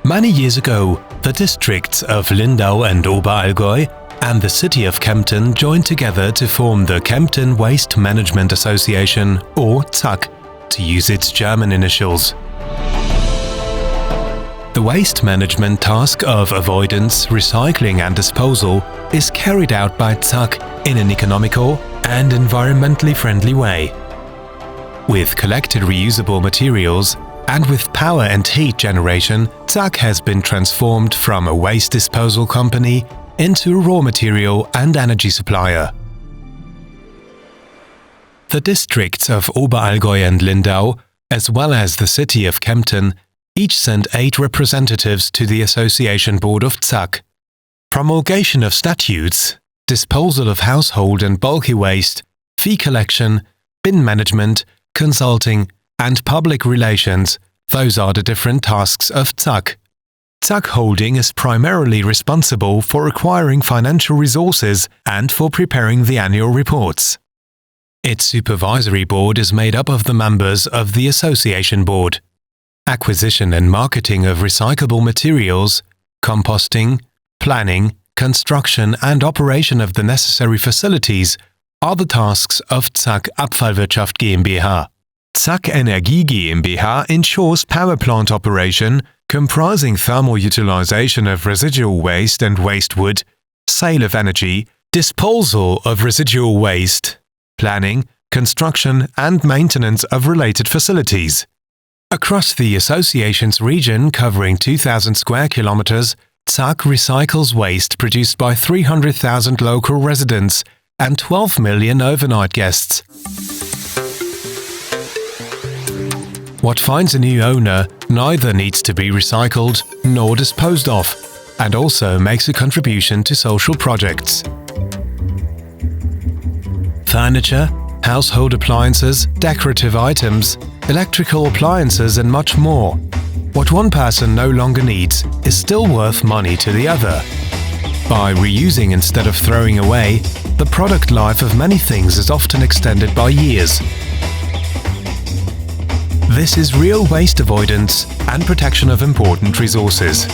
Many years ago, the districts of Lindau and Oberallgäu and the city of Kempten joined together to form the Kempten Waste Management Association, or ZAK, to use its German initials. The waste management task of avoidance, recycling and disposal is carried out by ZAK in an economical and environmentally friendly way. With collected reusable materials and with power and heat generation, ZAK has been transformed from a waste disposal company into a raw material and energy supplier. The districts of Oberallgäu and Lindau, as well as the city of Kempten, each sent 8 representatives to the association board of ZAK. Promulgation of statutes, disposal of household and bulky waste, fee collection, bin management, consulting, and public relations, those are the different tasks of ZAK. ZAK Holding is primarily responsible for acquiring financial resources and for preparing the annual reports. Its supervisory board is made up of the members of the association board. Acquisition and marketing of recyclable materials, composting, planning, construction and operation of the necessary facilities are the tasks of ZAK Abfallwirtschaft GmbH. ZAK Energie GmbH ensures power plant operation comprising thermal utilization of residual waste and waste wood, sale of energy, disposal of residual waste, planning, construction and maintenance of related facilities. Across the association's region covering 2,000 square kilometers, ZAK recycles waste produced by 300,000 local residents and 12 million overnight guests. What finds a new owner neither needs to be recycled nor disposed of, and also makes a contribution to social projects. Furniture, household appliances, decorative items, electrical appliances and much more. What one person no longer needs is still worth money to the other. By reusing instead of throwing away, the product life of many things is often extended by years. This is real waste avoidance and protection of important resources.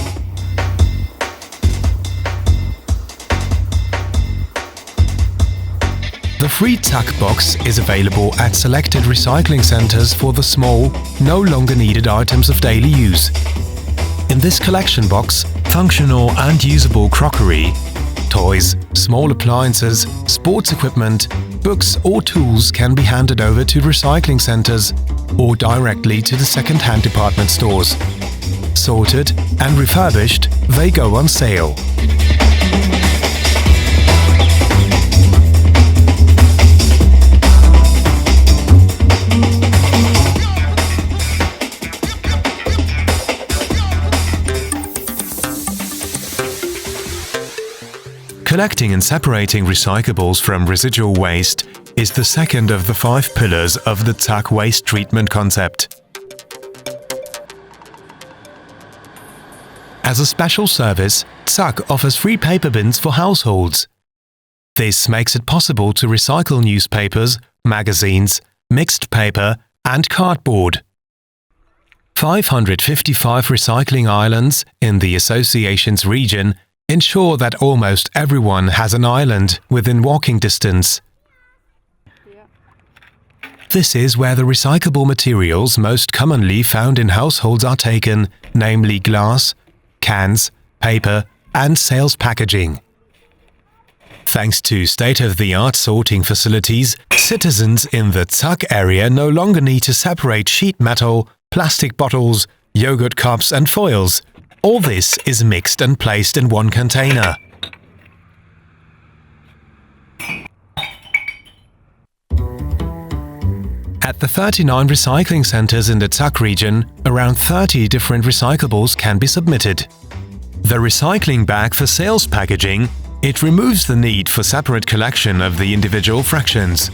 The free ZAK box is available at selected recycling centers for the small, no longer needed items of daily use. In this collection box, functional and usable crockery, toys, small appliances, sports equipment, books or tools can be handed over to recycling centers or directly to the second-hand department stores. Sorted and refurbished, they go on sale. Collecting and separating recyclables from residual waste is the second of the 5 pillars of the ZAK waste treatment concept. As a special service, ZAK offers free paper bins for households. This makes it possible to recycle newspapers, magazines, mixed paper and cardboard. 555 recycling islands in the association's region ensure that almost everyone has an island within walking distance. This is where the recyclable materials most commonly found in households are taken, namely glass, cans, paper and sales packaging. Thanks to state-of-the-art sorting facilities, citizens in the ZAK area no longer need to separate sheet metal, plastic bottles, yogurt cups and foils. All this is mixed and placed in one container. At the 39 recycling centers in the ZAK region, around 30 different recyclables can be submitted. The recycling bag for sales packaging, it removes the need for separate collection of the individual fractions.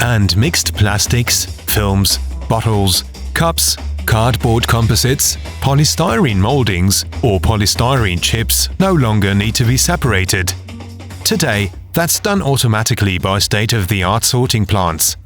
And mixed plastics, films, bottles, cups, cardboard composites, polystyrene moldings or polystyrene chips no longer need to be separated. Today, that's done automatically by state-of-the-art sorting plants.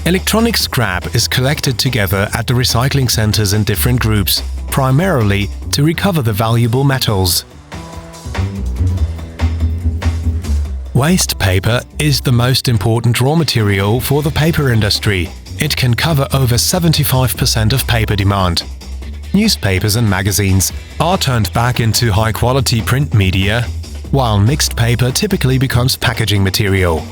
Electronic scrap is collected together at the recycling centers in different groups, primarily to recover the valuable metals. Waste paper is the most important raw material for the paper industry. It can cover over 75% of paper demand. Newspapers and magazines are turned back into high-quality print media, while mixed paper typically becomes packaging material.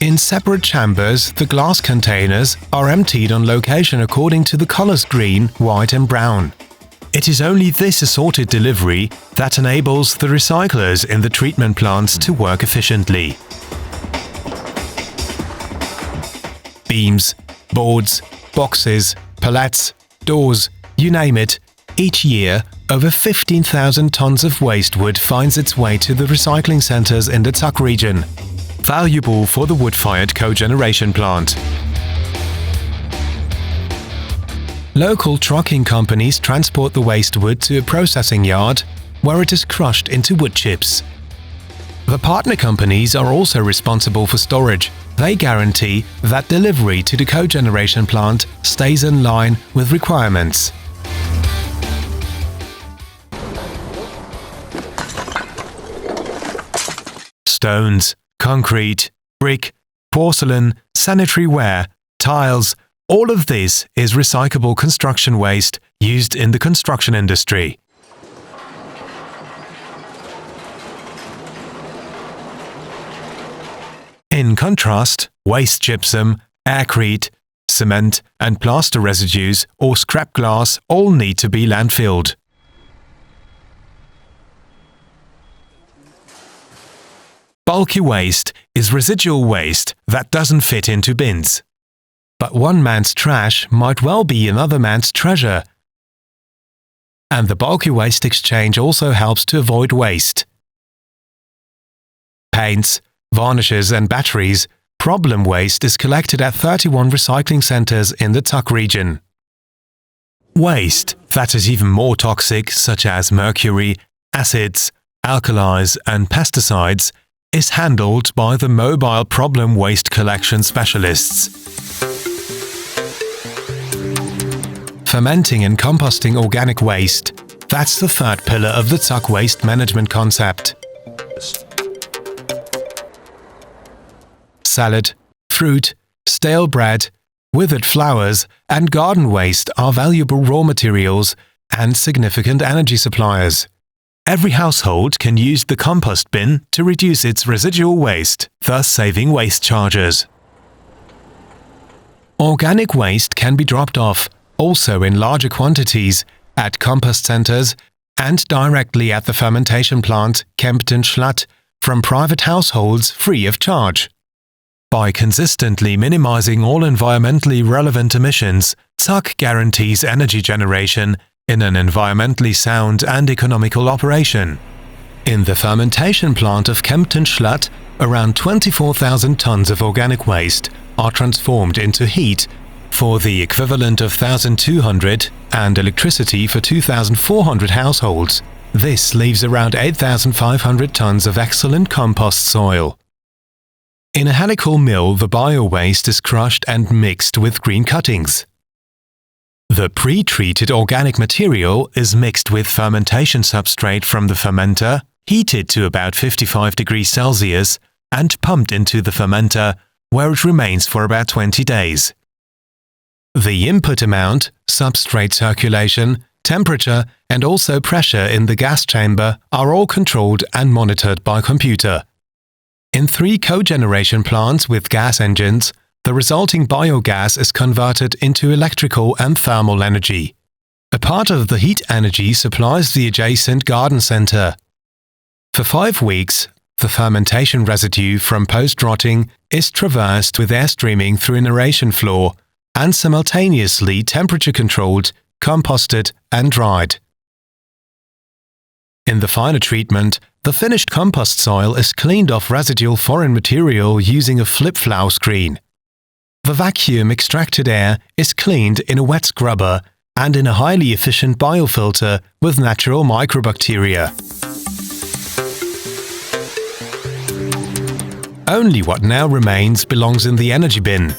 In separate chambers, the glass containers are emptied on location according to the colors green, white and brown. It is only this assorted delivery that enables the recyclers in the treatment plants to work efficiently. Beams, boards, boxes, pallets, doors, you name it, each year over 15,000 tons of waste wood finds its way to the recycling centers in the ZAK region, valuable for the wood-fired cogeneration plant. Local trucking companies transport the waste wood to a processing yard, where it is crushed into wood chips. The partner companies are also responsible for storage. They guarantee that delivery to the cogeneration plant stays in line with requirements. Stones, concrete, brick, porcelain, sanitary ware, tiles, all of this is recyclable construction waste used in the construction industry. In contrast, waste gypsum, aircrete, cement and plaster residues or scrap glass all need to be landfilled. Bulky waste is residual waste that doesn't fit into bins. But one man's trash might well be another man's treasure. And the bulky waste exchange also helps to avoid waste. Paints, varnishes and batteries, problem waste is collected at 31 recycling centers in the ZAK region. Waste that is even more toxic, such as mercury, acids, alkalis and pesticides, is handled by the mobile problem waste collection specialists. Fermenting and composting organic waste, that's the third pillar of the ZAK waste management concept. Salad, fruit, stale bread, withered flowers and garden waste are valuable raw materials and significant energy suppliers. Every household can use the compost bin to reduce its residual waste, thus saving waste charges. Organic waste can be dropped off, also in larger quantities, at compost centers and directly at the fermentation plant Kempten-Schlatt from private households free of charge. By consistently minimizing all environmentally relevant emissions, ZAK guarantees energy generation in an environmentally sound and economical operation. In the fermentation plant of Kempten-Schlatt, around 24,000 tons of organic waste are transformed into heat for the equivalent of 1,200 and electricity for 2,400 households. This leaves around 8,500 tons of excellent compost soil. In a helical mill, the bio-waste is crushed and mixed with green cuttings. The pre-treated organic material is mixed with fermentation substrate from the fermenter, heated to about 55 degrees Celsius, and pumped into the fermenter, where it remains for about 20 days. The input amount, substrate circulation, temperature, and also pressure in the gas chamber are all controlled and monitored by computer. In 3 cogeneration plants with gas engines, the resulting biogas is converted into electrical and thermal energy. A part of the heat energy supplies the adjacent garden center. For 5 weeks, the fermentation residue from post-rotting is traversed with air streaming through an aeration floor and simultaneously temperature-controlled, composted and dried. In the final treatment, the finished compost soil is cleaned off residual foreign material using a flip-flow screen. The vacuum-extracted air is cleaned in a wet scrubber and in a highly efficient biofilter with natural microbacteria. Only what now remains belongs in the energy bin.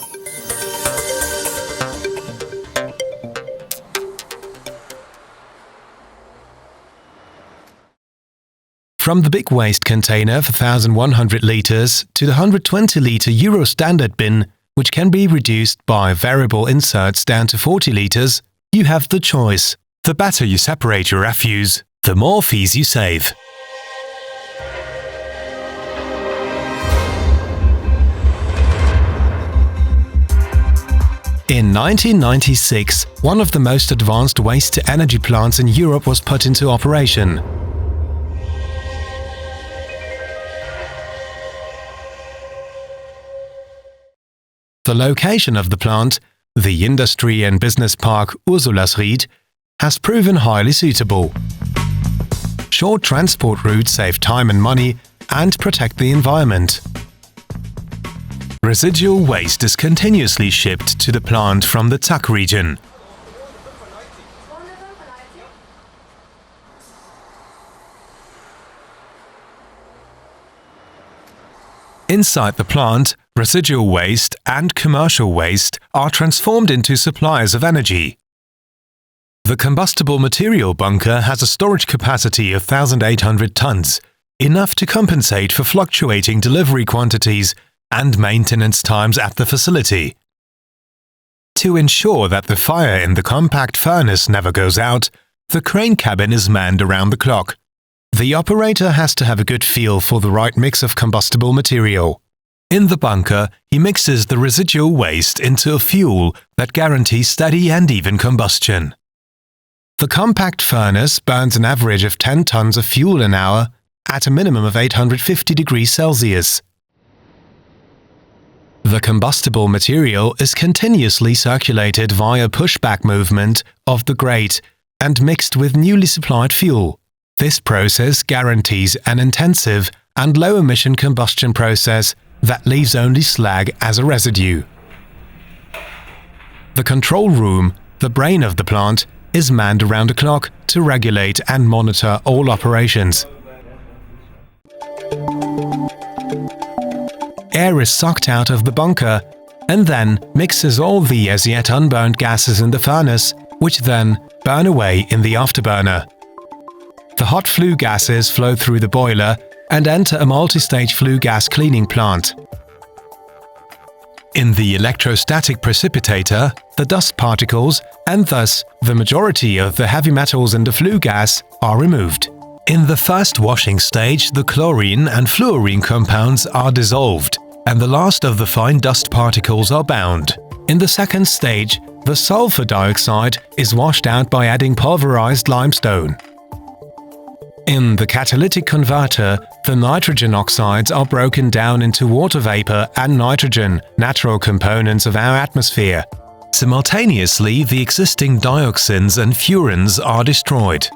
From the big waste container for 1,100 litres to the 120-litre Euro standard bin, which can be reduced by variable inserts down to 40 litres, you have the choice. The better you separate your refuse, the more fees you save. In 1996, one of the most advanced waste-to-energy plants in Europe was put into operation. The location of the plant, the Industry and Business Park Ursulasried, has proven highly suitable. Short transport routes save time and money and protect the environment. Residual waste is continuously shipped to the plant from the ZAK region. Inside the plant, residual waste and commercial waste are transformed into suppliers of energy. The combustible material bunker has a storage capacity of 1,800 tons, enough to compensate for fluctuating delivery quantities and maintenance times at the facility. To ensure that the fire in the compact furnace never goes out, the crane cabin is manned around the clock. The operator has to have a good feel for the right mix of combustible material. In the bunker, he mixes the residual waste into a fuel that guarantees steady and even combustion. The compact furnace burns an average of 10 tons of fuel an hour at a minimum of 850 degrees Celsius. The combustible material is continuously circulated via pushback movement of the grate and mixed with newly supplied fuel. This process guarantees an intensive and low-emission combustion process that leaves only slag as a residue. The control room, the brain of the plant, is manned around the clock to regulate and monitor all operations. Air is sucked out of the bunker and then mixes all the as yet unburned gases in the furnace, which then burn away in the afterburner. The hot flue gases flow through the boiler and enter a multi-stage flue gas cleaning plant. In the electrostatic precipitator, the dust particles, and thus the majority of the heavy metals in the flue gas, are removed. In the first washing stage, the chlorine and fluorine compounds are dissolved, and the last of the fine dust particles are bound. In the second stage, the sulfur dioxide is washed out by adding pulverized limestone. In the catalytic converter, the nitrogen oxides are broken down into water vapor and nitrogen, natural components of our atmosphere. Simultaneously, the existing dioxins and furans are destroyed.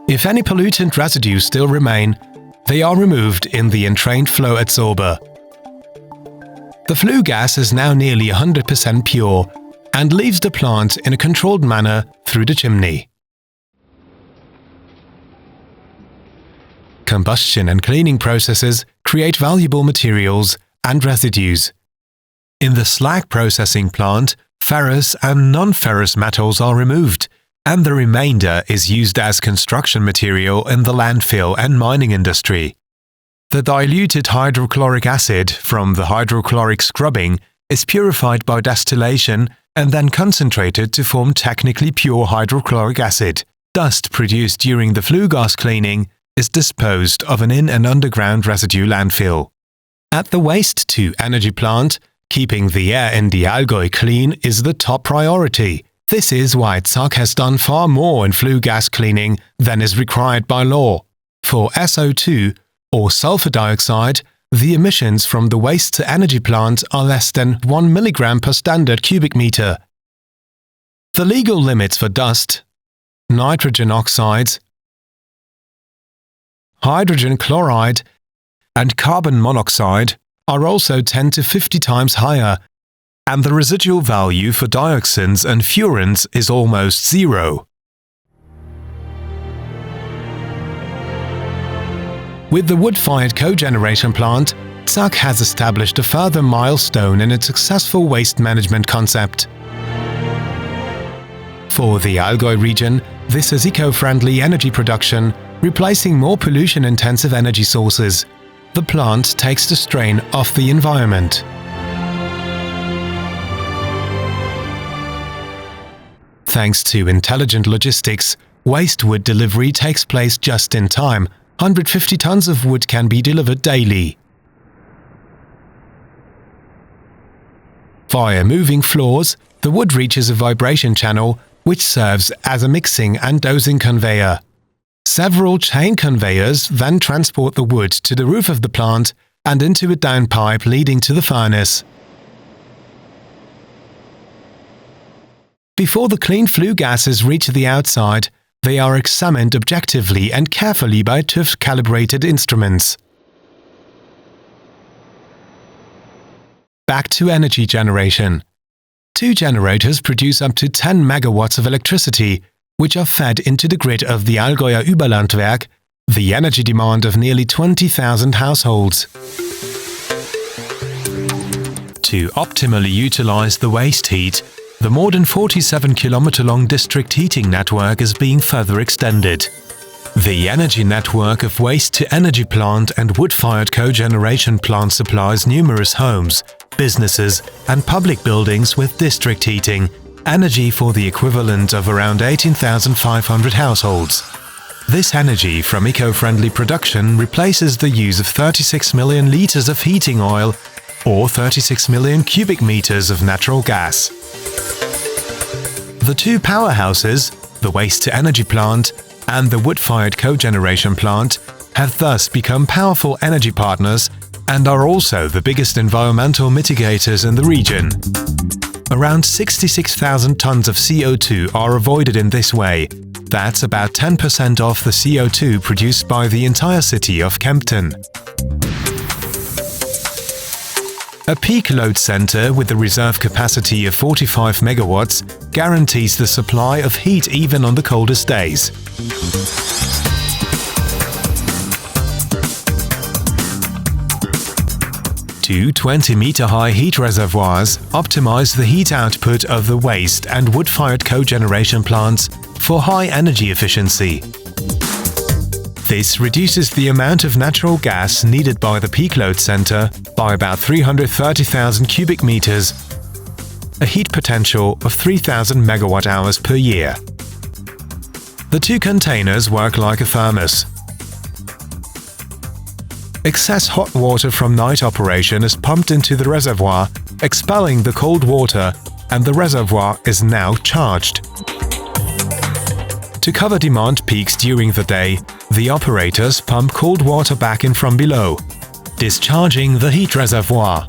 If any pollutant residues still remain, they are removed in the entrained flow adsorber. The flue gas is now nearly 100% pure and leaves the plant in a controlled manner through the chimney. Combustion and cleaning processes create valuable materials and residues. In the slag processing plant, ferrous and non-ferrous metals are removed, and the remainder is used as construction material in the landfill and mining industry. The diluted hydrochloric acid from the hydrochloric scrubbing is purified by distillation and then concentrated to form technically pure hydrochloric acid. Dust produced during the flue gas cleaning is disposed of an in- and underground residue landfill. At the waste-to-energy plant, keeping the air in the Allgäu clean is the top priority. This is why ZAK has done far more in flue gas cleaning than is required by law. For SO2, or sulfur dioxide, the emissions from the waste-to-energy plant are less than 1 mg per standard cubic meter. The legal limits for dust, nitrogen oxides, hydrogen chloride and carbon monoxide are also 10 to 50 times higher, and the residual value for dioxins and furans is almost zero. With the wood-fired cogeneration plant, ZAK has established a further milestone in its successful waste management concept. For the Allgäu region, this is eco-friendly energy production, replacing more pollution-intensive energy sources. The plant takes the strain off the environment. Thanks to intelligent logistics, waste wood delivery takes place just in time. 150 tons of wood can be delivered daily. Via moving floors, the wood reaches a vibration channel, which serves as a mixing and dosing conveyor. Several chain conveyors then transport the wood to the roof of the plant and into a downpipe leading to the furnace. Before the clean flue gases reach the outside, they are examined objectively and carefully by TÜV-calibrated instruments. Back to energy generation. 2 generators produce up to 10 megawatts of electricity, which are fed into the grid of the Allgäuer Überlandwerk, the energy demand of nearly 20,000 households. To optimally utilize the waste heat, the more than 47-kilometer-long district heating network is being further extended. The energy network of waste-to-energy plant and wood-fired cogeneration plant supplies numerous homes, businesses and public buildings with district heating, energy for the equivalent of around 18,500 households. This energy from eco-friendly production replaces the use of 36 million liters of heating oil or 36 million cubic meters of natural gas. The 2 powerhouses, the waste-to-energy plant and the wood-fired cogeneration plant, have thus become powerful energy partners and are also the biggest environmental mitigators in the region. Around 66,000 tons of CO2 are avoided in this way. That's about 10% of the CO2 produced by the entire city of Kempten. A peak load center with a reserve capacity of 45 megawatts guarantees the supply of heat even on the coldest days. Two 20-meter-high heat reservoirs optimize the heat output of the waste and wood-fired cogeneration plants for high energy efficiency. This reduces the amount of natural gas needed by the peak load center by about 330,000 cubic meters, a heat potential of 3,000 megawatt-hours per year. The 2 containers work like a thermos. Excess hot water from night operation is pumped into the reservoir, expelling the cold water, and the reservoir is now charged. To cover demand peaks during the day, the operators pump cold water back in from below, discharging the heat reservoir.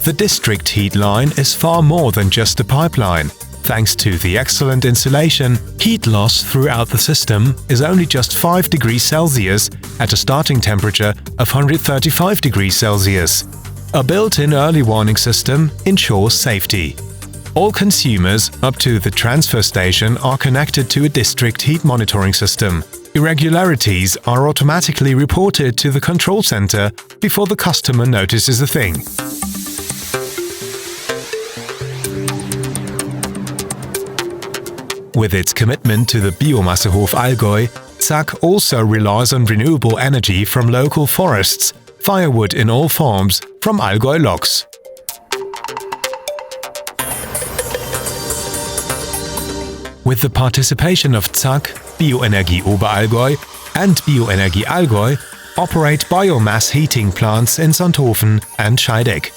The district heat line is far more than just a pipeline. Thanks to the excellent insulation, heat loss throughout the system is only just 5 degrees Celsius at a starting temperature of 135 degrees Celsius. A built-in early warning system ensures safety. All consumers up to the transfer station are connected to a district heat monitoring system. Irregularities are automatically reported to the control center before the customer notices a thing. With its commitment to the Biomassehof Allgäu, ZAK also relies on renewable energy from local forests, firewood in all forms from Allgäu logs. With the participation of ZAK, Bioenergie Oberallgäu and Bioenergie Allgäu operate biomass heating plants in Sonthofen and Scheideck.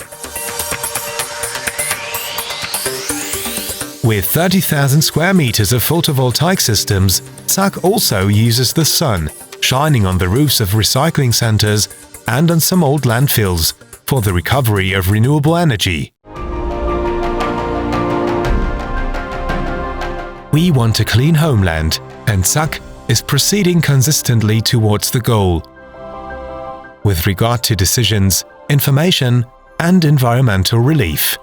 With 30,000 square meters of photovoltaic systems, ZAK also uses the sun, shining on the roofs of recycling centers and on some old landfills, for the recovery of renewable energy. We want a clean homeland, and ZAK is proceeding consistently towards the goal. With regard to decisions, information and environmental relief.